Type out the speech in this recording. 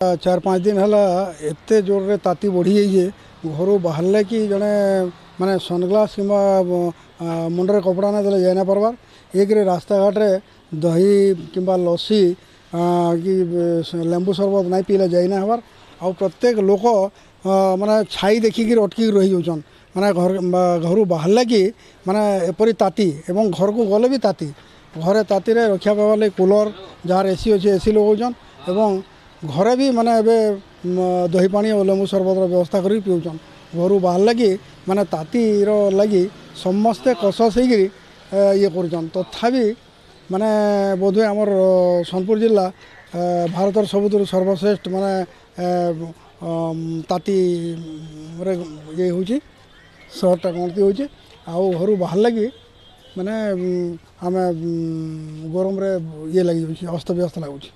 4-5 दिन है एत जोर रे ताती बढ़ी जाइए घर बाहर कि जड़े माने सनग्लास कि मुंडे कपड़ा ना देले जाए ना पार्बार। एक रास्ता घाट रे दही कि लस्सी कि लेंबू सरबत नहीं पीले जाए ना हबार। आ प्रत्येक लोक माने छाई देखिक अटकिक रही जाऊन माने घर बाहर कि माने एपरी ताती एवं घर को गले भी ताती घरे ताती रे रक्षा पाइबा लगी कूलर जार एसी अच्छे एसी लगाऊन एवं घरे भी माने एबे दही पानी और लेंबू सरबत व्यवस्था कर पीऊन। घर बाहर लगी माने तातीर लगी समस्ते कसस ये कर तथापि माने बोधे आमर सोनपुर जिला भारतर सबुठ सर्वश्रेष्ठ माने ताती ये हूँ सहरटा गणति हो घर बाहर लगी माने आम गरम ये लगी अस्त व्यस्त लगुच।